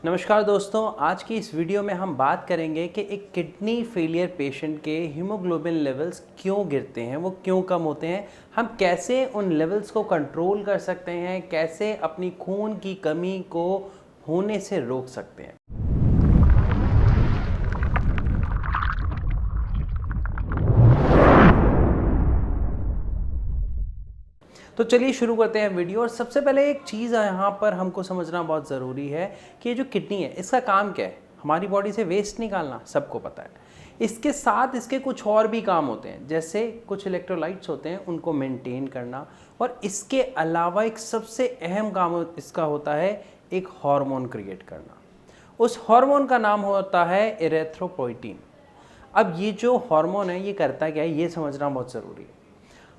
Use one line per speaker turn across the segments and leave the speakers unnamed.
नमस्कार दोस्तों, आज की इस वीडियो में हम बात करेंगे कि एक किडनी फेलियर पेशेंट के हीमोग्लोबिन लेवल्स क्यों गिरते हैं, वो क्यों कम होते हैं, हम कैसे उन लेवल्स को कंट्रोल कर सकते हैं, कैसे अपनी खून की कमी को होने से रोक सकते हैं। तो चलिए शुरू करते हैं वीडियो। और सबसे पहले एक चीज़ यहाँ पर हमको समझना बहुत ज़रूरी है कि ये जो किडनी है इसका काम क्या है। हमारी बॉडी से वेस्ट निकालना सबको पता है। इसके साथ इसके कुछ और भी काम होते हैं, जैसे कुछ इलेक्ट्रोलाइट्स होते हैं उनको मेंटेन करना, और इसके अलावा एक सबसे अहम काम इसका होता है एक हार्मोन क्रिएट करना। उस हार्मोन का नाम होता है इरेथ्रोपोइटीन। अब ये जो हार्मोन है ये करता क्या है, ये समझना बहुत ज़रूरी है।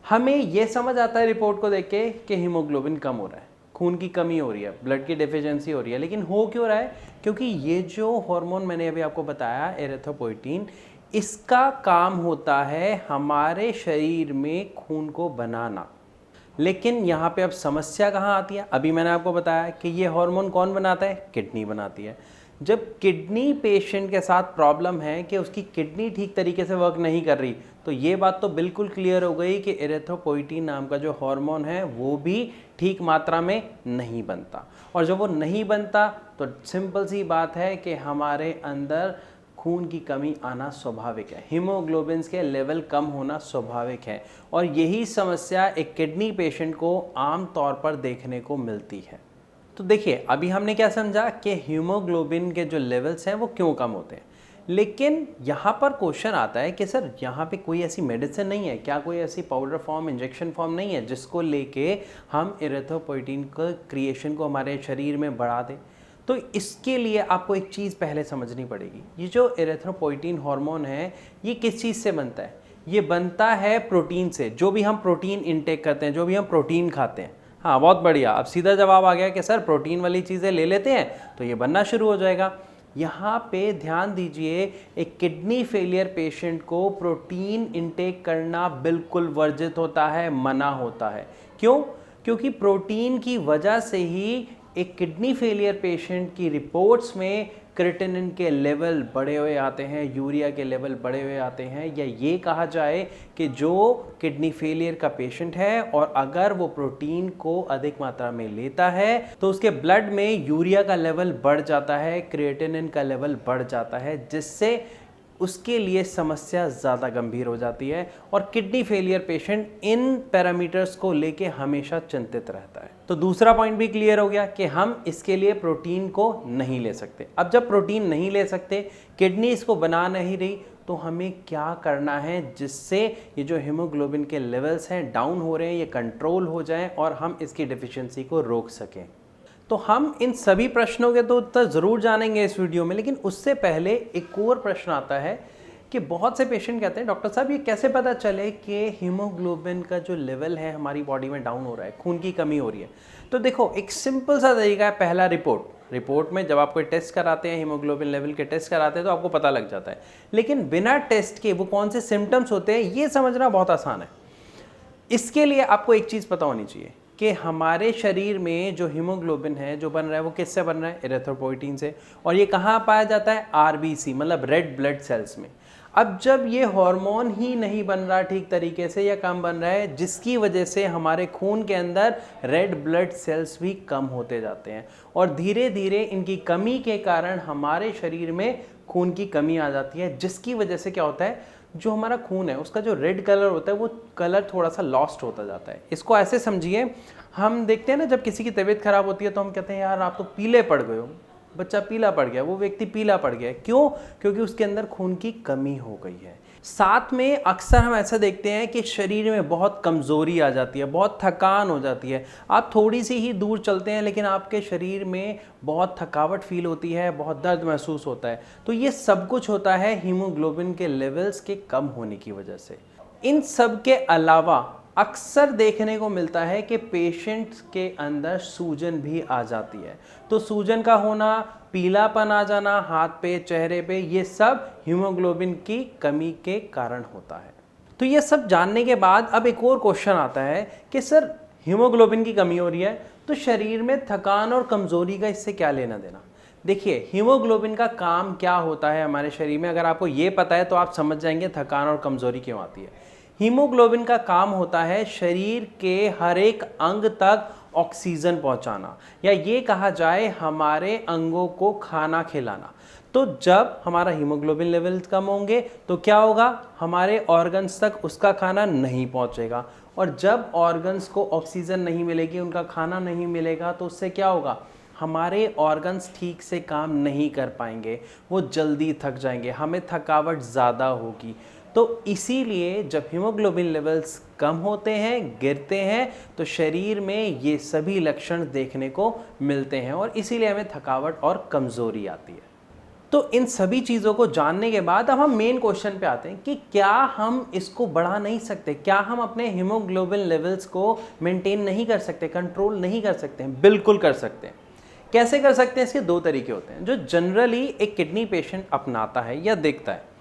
हमें यह समझ आता है रिपोर्ट को देख के कि हीमोग्लोबिन कम हो रहा है, खून की कमी हो रही है, ब्लड की डेफिशिएंसी हो रही है, लेकिन हो क्यों रहा है? क्योंकि ये जो हार्मोन मैंने अभी आपको बताया एरिथ्रोपोइटीन, इसका काम होता है हमारे शरीर में खून को बनाना। लेकिन यहाँ पे अब समस्या कहाँ आती है? अभी मैंने आपको बताया कि ये हार्मोन कौन बनाता है? किडनी बनाती है। जब किडनी पेशेंट के साथ प्रॉब्लम है कि उसकी किडनी ठीक तरीके से वर्क नहीं कर रही, तो ये बात तो बिल्कुल क्लियर हो गई कि एरिथ्रोपोइटीन नाम का जो हार्मोन है वो भी ठीक मात्रा में नहीं बनता। और जब वो नहीं बनता तो सिंपल सी बात है कि हमारे अंदर खून की कमी आना स्वाभाविक है, हीमोग्लोबिन्स के लेवल कम होना स्वाभाविक है। और यही समस्या एक किडनी पेशेंट को आम तौर पर देखने को मिलती है। तो देखिए, अभी हमने क्या समझा कि हीमोग्लोबिन के जो लेवल्स हैं वो क्यों कम होते हैं, लेकिन यहाँ पर क्वेश्चन आता है कि सर यहाँ पे कोई ऐसी मेडिसिन नहीं है क्या, कोई ऐसी पाउडर फॉर्म, इंजेक्शन फॉर्म नहीं है जिसको लेके हम इरेथ्रोपोइटीन का क्रिएशन को हमारे शरीर में बढ़ा दें? तो इसके लिए आपको एक चीज़ पहले समझनी पड़ेगी। ये जो इरेथ्रोपोइटीन हार्मोन है ये किस चीज़ से बनता है? ये बनता है प्रोटीन से। जो भी हम प्रोटीन इंटेक करते हैं, जो भी हम प्रोटीन खाते हैं। हाँ, बहुत बढ़िया। अब सीधा जवाब आ गया कि सर प्रोटीन वाली चीज़ें ले लेते हैं तो ये बनना शुरू हो जाएगा। यहाँ पे ध्यान दीजिए, एक किडनी फेलियर पेशेंट को प्रोटीन इंटेक करना बिल्कुल वर्जित होता है, मना होता है। क्यों? क्योंकि प्रोटीन की वजह से ही एक किडनी फेलियर पेशेंट की रिपोर्ट्स में क्रिएटिनिन के लेवल बढ़े हुए आते हैं, यूरिया के लेवल बढ़े हुए आते हैं, या ये कहा जाए कि जो किडनी फेलियर का पेशेंट है और अगर वो प्रोटीन को अधिक मात्रा में लेता है तो उसके ब्लड में यूरिया का लेवल बढ़ जाता है, क्रिएटिनिन का लेवल बढ़ जाता है, जिससे उसके लिए समस्या ज़्यादा गंभीर हो जाती है। और kidney failure patient in parameters को लेके हमेशा चिंतित रहता है। तो दूसरा पॉइंट भी क्लियर हो गया कि हम इसके लिए प्रोटीन को नहीं ले सकते। अब जब प्रोटीन नहीं ले सकते, किडनी इसको बना नहीं रही, तो हमें क्या करना है जिससे ये जो हीमोग्लोबिन के लेवल्स हैं डाउन हो रहे हैं ये कंट्रोल हो जाएं और हम इसकी डिफिशियंसी को रोक सकें? तो हम इन सभी प्रश्नों के तो उत्तर ज़रूर जानेंगे इस वीडियो में, लेकिन उससे पहले एक और प्रश्न आता है कि बहुत से पेशेंट कहते हैं डॉक्टर साहब ये कैसे पता चले कि हीमोग्लोबिन का जो लेवल है हमारी बॉडी में डाउन हो रहा है, खून की कमी हो रही है? तो देखो, एक सिंपल सा तरीका है। पहला, रिपोर्ट में जब आप कोई टेस्ट कराते हैं, हीमोग्लोबिन लेवल के टेस्ट कराते हैं तो आपको पता लग जाता है। लेकिन बिना टेस्ट के वो कौन से सिम्टम्स होते हैं ये समझना बहुत आसान है। इसके लिए आपको एक चीज़ पता होनी चाहिए कि हमारे शरीर में जो हीमोग्लोबिन है जो बन रहा है वो किससे बन रहा है? इरेथ्रोपोइटीन से। और ये कहाँ पाया जाता है? आरबीसी, मतलब रेड ब्लड सेल्स में। अब जब ये हार्मोन ही नहीं बन रहा ठीक तरीके से या कम बन रहा है, जिसकी वजह से हमारे खून के अंदर रेड ब्लड सेल्स भी कम होते जाते हैं, और धीरे धीरे इनकी कमी के कारण हमारे शरीर में खून की कमी आ जाती है, जिसकी वजह से क्या होता है, जो हमारा खून है उसका जो रेड कलर होता है वो कलर थोड़ा सा लॉस्ट होता जाता है। इसको ऐसे समझिए, हम देखते हैं ना जब किसी की तबीयत खराब होती है तो हम कहते हैं यार आप तो पीले पड़ गए हो, बच्चा पीला पड़ गया, वो व्यक्ति पीला पड़ गया। क्यों? क्योंकि उसके अंदर खून की कमी हो गई है। साथ में अक्सर हम ऐसा देखते हैं कि शरीर में बहुत कमज़ोरी आ जाती है, बहुत थकान हो जाती है। आप थोड़ी सी ही दूर चलते हैं लेकिन आपके शरीर में बहुत थकावट फील होती है, बहुत दर्द महसूस होता है। तो ये सब कुछ होता है हीमोग्लोबिन के लेवल्स के कम होने की वजह से। इन सब के अलावा अक्सर देखने को मिलता है कि पेशेंट्स के अंदर सूजन भी आ जाती है। तो सूजन का होना, पीलापन आ जाना हाथ पे, चेहरे पे, ये सब हीमोग्लोबिन की कमी के कारण होता है। तो ये सब जानने के बाद अब एक और क्वेश्चन आता है कि सर हीमोग्लोबिन की कमी हो रही है तो शरीर में थकान और कमज़ोरी का इससे क्या लेना देना? देखिए हीमोग्लोबिन का काम क्या होता है हमारे शरीर में, अगर आपको ये पता है तो आप समझ जाएंगे थकान और कमज़ोरी क्यों आती है। हीमोग्लोबिन का काम होता है शरीर के हर एक अंग तक ऑक्सीजन पहुंचाना, या ये कहा जाए हमारे अंगों को खाना खिलाना। तो जब हमारा हीमोग्लोबिन लेवल कम होंगे तो क्या होगा, हमारे ऑर्गन्स तक उसका खाना नहीं पहुंचेगा, और जब ऑर्गन्स को ऑक्सीजन नहीं मिलेगी, उनका खाना नहीं मिलेगा, तो उससे क्या होगा, हमारे ऑर्गन्स ठीक से काम नहीं कर पाएंगे, वो जल्दी थक जाएंगे, हमें थकावट ज़्यादा होगी। तो इसीलिए जब हीमोग्लोबिन लेवल्स कम होते हैं, गिरते हैं, तो शरीर में ये सभी लक्षण देखने को मिलते हैं और इसीलिए हमें थकावट और कमज़ोरी आती है। तो इन सभी चीज़ों को जानने के बाद अब हम मेन क्वेश्चन पे आते हैं कि क्या हम इसको बढ़ा नहीं सकते, क्या हम अपने हीमोग्लोबिन लेवल्स को मेंटेन नहीं कर सकते, कंट्रोल नहीं कर सकते हैं? बिल्कुल कर सकते हैं। कैसे कर सकते हैं? इसके दो तरीके होते हैं जो जनरली एक किडनी पेशेंट अपनाता है या देखता है।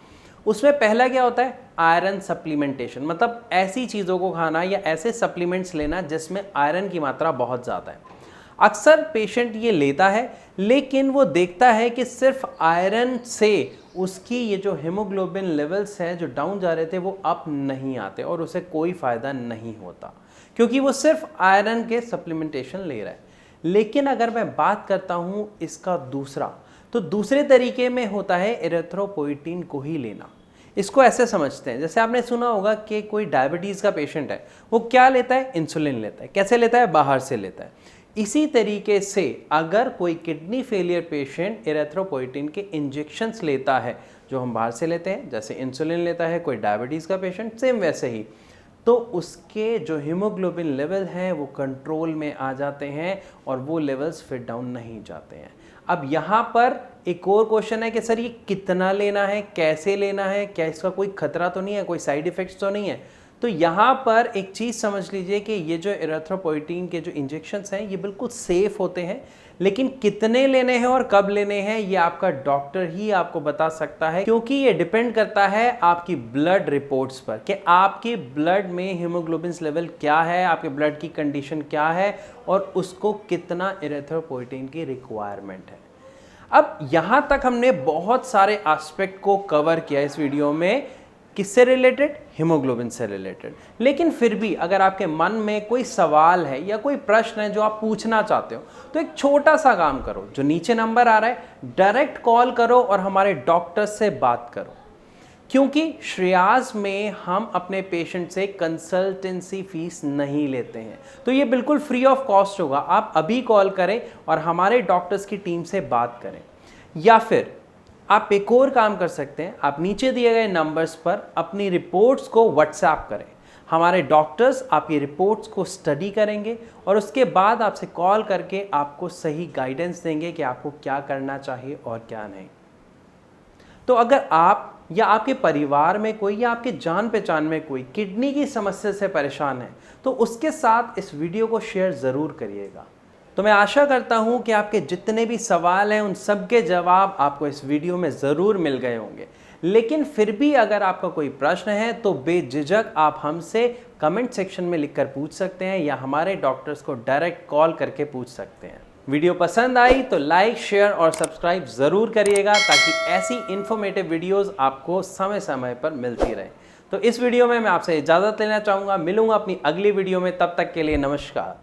उसमें पहला क्या होता है, आयरन सप्लीमेंटेशन, मतलब ऐसी चीज़ों को खाना या ऐसे सप्लीमेंट्स लेना जिसमें आयरन की मात्रा बहुत ज़्यादा है। अक्सर पेशेंट ये लेता है, लेकिन वो देखता है कि सिर्फ आयरन से उसकी ये जो हीमोग्लोबिन लेवल्स हैं जो डाउन जा रहे थे वो अप नहीं आते और उसे कोई फ़ायदा नहीं होता, क्योंकि वो सिर्फ आयरन के सप्लीमेंटेशन ले रहा है। लेकिन अगर मैं बात करता हूँ इसका दूसरा, तो दूसरे तरीके में होता है एरिथ्रोपोइटीन को ही लेना। इसको ऐसे समझते हैं, जैसे आपने सुना होगा कि कोई डायबिटीज़ का पेशेंट है, वो क्या लेता है, इंसुलिन लेता है। कैसे लेता है, बाहर से लेता है। इसी तरीके से अगर कोई किडनी फेलियर पेशेंट एरिथ्रोपोइटीन के इंजेक्शंस लेता है, जो हम बाहर से लेते हैं, जैसे इंसुलिन लेता है कोई डायबिटीज़ का पेशेंट, सेम वैसे ही, तो उसके जो हीमोग्लोबिन लेवल हैं वो कंट्रोल में आ जाते हैं और वो लेवल्स फिर डाउन नहीं जाते हैं। अब यहाँ पर एक और क्वेश्चन है कि सर ये कितना लेना है, कैसे लेना है, क्या इसका कोई खतरा तो नहीं है, कोई साइड इफ़ेक्ट्स तो नहीं है? तो यहाँ पर एक चीज़ समझ लीजिए कि ये जो एरिथ्रोपोइटीन के जो इंजेक्शंस हैं ये बिल्कुल सेफ़ होते हैं, लेकिन कितने लेने हैं और कब लेने हैं ये आपका डॉक्टर ही आपको बता सकता है, क्योंकि ये डिपेंड करता है आपकी ब्लड रिपोर्ट्स पर कि आपके ब्लड में हीमोग्लोबिन लेवल क्या है, आपके ब्लड की कंडीशन क्या है और उसको कितना एरिथ्रोपोइटीन की रिक्वायरमेंट है। अब यहाँ तक हमने बहुत सारे एस्पेक्ट को कवर किया इस वीडियो में, किससे रिलेटेड, हीमोग्लोबिन से रिलेटेड। लेकिन फिर भी अगर आपके मन में कोई सवाल है या कोई प्रश्न है जो आप पूछना चाहते हो, तो एक छोटा सा काम करो, जो नीचे नंबर आ रहा है डायरेक्ट कॉल करो और हमारे डॉक्टर से बात करो, क्योंकि श्रेयास में हम अपने पेशेंट से कंसल्टेंसी फीस नहीं लेते हैं, तो ये बिल्कुल फ्री ऑफ कॉस्ट होगा। आप अभी कॉल करें और हमारे डॉक्टर्स की टीम से बात करें, या फिर आप एक और काम कर सकते हैं, आप नीचे दिए गए नंबर्स पर अपनी रिपोर्ट्स को व्हाट्सएप करें। हमारे डॉक्टर्स आपकी रिपोर्ट्स को स्टडी करेंगे और उसके बाद आपसे कॉल करके आपको सही गाइडेंस देंगे कि आपको क्या करना चाहिए और क्या नहीं। तो अगर आप या आपके परिवार में कोई या आपके जान पहचान में कोई किडनी की समस्या से परेशान है, तो उसके साथ इस वीडियो को शेयर ज़रूर करिएगा। तो मैं आशा करता हूं कि आपके जितने भी सवाल हैं उन सब के जवाब आपको इस वीडियो में ज़रूर मिल गए होंगे। लेकिन फिर भी अगर आपका कोई प्रश्न है तो बेझिझक आप हमसे कमेंट सेक्शन में लिखकर पूछ सकते हैं या हमारे डॉक्टर्स को डायरेक्ट कॉल करके पूछ सकते हैं। वीडियो पसंद आई तो लाइक, शेयर और सब्सक्राइब ज़रूर करिएगा, ताकि ऐसी इन्फॉर्मेटिव वीडियोज़ आपको समय समय पर मिलती रहे। तो इस वीडियो में मैं आपसे इजाज़त लेना चाहूँगा, मिलूँगा अपनी अगली वीडियो में, तब तक के लिए नमस्कार।